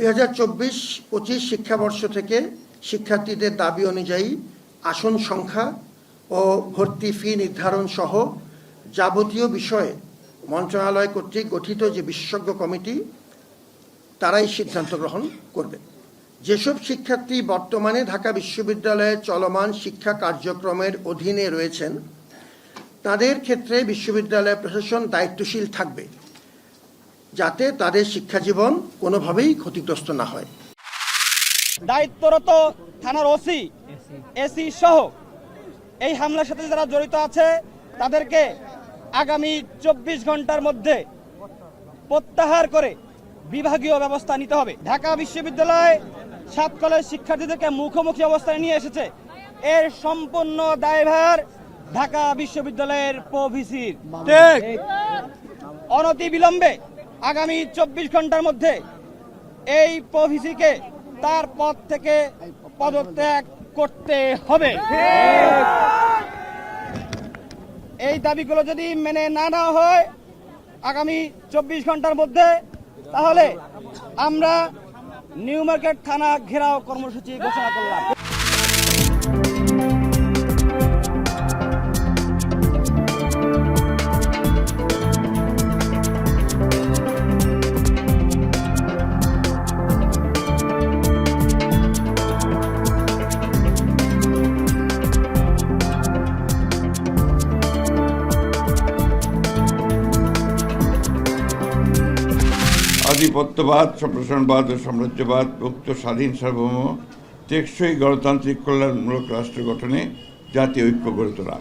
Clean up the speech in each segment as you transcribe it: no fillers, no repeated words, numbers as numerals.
2024-25 শিক্ষাবর্ষ থেকে শিক্ষার্থীদের দাবি অনুযায়ী আসন সংখ্যা ও ভর্তি ফি নির্ধারণ সহ যাবতীয় বিষয়ে মন্ত্রণালয় কর্তৃক গঠিত যে বিশেষজ্ঞ কমিটি তারাই সিদ্ধান্ত গ্রহণ করবে। যেসব শিক্ষার্থী বর্তমানে ঢাকা বিশ্ববিদ্যালয়ের চলমান শিক্ষা কার্যক্রমের অধীনে রয়েছেন তাদের ক্ষেত্রে বিশ্ববিদ্যালয় প্রশাসন দায়িত্বশীল থাকবে যাতে তাদের শিক্ষাজীবন কোনোভাবেই ক্ষতিগ্রস্ত না হয়। দায়িত্বরত থানার ওসি, এসি সহ এই হামলার সাথে যারা জড়িত আছে তাদেরকে আগামী 24 ঘন্টার মধ্যে প্রত্যাহার করে বিভাগীয় ব্যবস্থা নিতে হবে। ঢাকা বিশ্ববিদ্যালয় 7 কলেজ শিক্ষার্থীদেরকে মুখোমুখি অবস্থায় নিয়ে এসেছে, এর সম্পূর্ণ দায়ভার ঢাকা বিশ্ববিদ্যালয়ের প্রভিসির। অনতি বিলম্বে আগামী 24 ঘন্টার মধ্যে এই প্রভিসিকে তার পদ থেকে পদত্যাগ করতে হবে। এই দাবিগুলো যদি মেনে না নেওয়া হয় আগামী 24 ঘন্টার মধ্যে, তাহলে আমরা নিউ মার্কেট থানা ঘেরাও কর্মসূচি ঘোষণা করলাম। আধিপত্যবাদ, সম্প্রসারণবাদ ও সাম্রাজ্যবাদ মুক্ত, স্বাধীন, সার্বভৌম, টেকসই গণতান্ত্রিক কল্যাণমূলক রাষ্ট্র গঠনে জাতীয় ঐক্য গড়ে তোলা,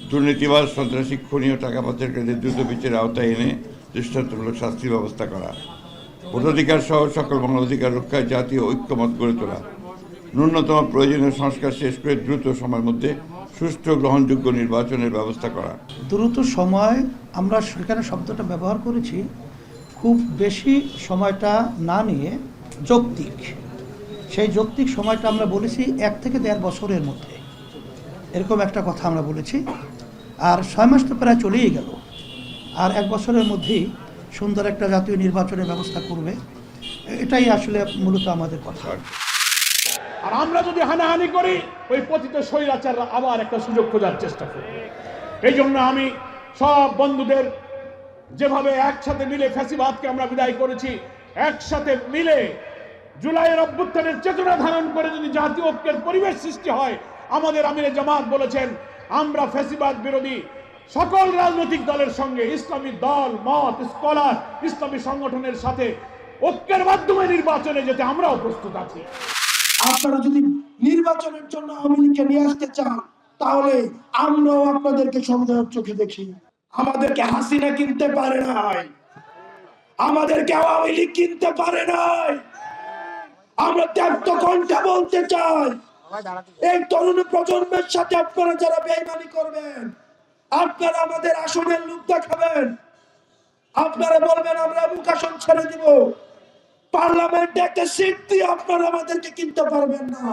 দুর্নীতিবাদ, সন্ত্রাসী, খুনি ও টাকা পাচারকারীদের দ্রুত বিচারের আওতায় এনে দৃষ্টান্তমূলক শাস্তির ব্যবস্থা করা, ভোটাধিকার সহ সকল মানবাধিকার রক্ষায় জাতীয় ঐক্যমত গড়ে তোলা, ন্যূনতম প্রয়োজনীয় সংস্কার শেষ করে দ্রুত সময়ের মধ্যে সুষ্ঠু গ্রহণযোগ্য নির্বাচনের ব্যবস্থা করা। দ্রুত সময় আমরা সেখানে শব্দটা ব্যবহার করেছি, খুব বেশি সময়টা না নিয়ে যৌক্তিক, সেই যৌক্তিক সময়টা আমরা বলেছি 1 থেকে 1.5 বছরের মধ্যে, এরকম একটা কথা আমরা বলেছি। আর 6 মাস তো প্রায় চলেই গেল, আর 1 বছরের মধ্যেই সুন্দর একটা জাতীয় নির্বাচনের ব্যবস্থা করবে, এটাই আসলে মূলত আমাদের কথা। আর আমরা যদি হানাহানি করি ওই পতিত স্বৈরাচাররা আবার একটা সুযোগ খোঁজার চেষ্টা করবে। এই জন্য আমি সব বন্ধুদের, যেভাবে একসাথে মিলে ফ্যাসিবাদকে আমরা বিদায় করেছি, একসাথে মিলে জুলাইয়ের অভ্যুত্থানের চেতনা ধারণ করে যদি জাতীয় ঐক্যের পরিবেশ সৃষ্টি হয়, আমাদের আমিরে জামাত বলেছেন আমরা ফ্যাসিবাদ বিরোধী সকল রাজনৈতিক দলের সঙ্গে, ইসলামী দল, মত, স্কলার, ইসলামী সংগঠনের সাথে ঐক্যের মাধ্যমে নির্বাচনে যেতে আমরাও প্রস্তুত আছি। আপনারা যদি নির্বাচনের জন্য আওয়ামী লীগকে নিয়ে আসতে চান তাহলে আমরাও আপনাদেরকে সন্দেহের চোখে দেখি। আমাদেরকে হাসিনা কিনতে পারে নাই, আমাদেরকে আওয়ামী লীগ কিনতে পারে নাই। আমরা ত্যাক্ত কণ্ঠে বলতে চাই, এই তরুণ প্রজন্মের সাথে আপনারা যারা বেইমানি করবেন, আপনারা আমাদের আসনের লোক দেখাবেন, আপনারা বলবেন আমরা মুখ আসন ছেড়ে দিব, পার্লামেন্টে একটা সিট দিয়ে আপনারা আমাদেরকে কিনতে পারবেন না।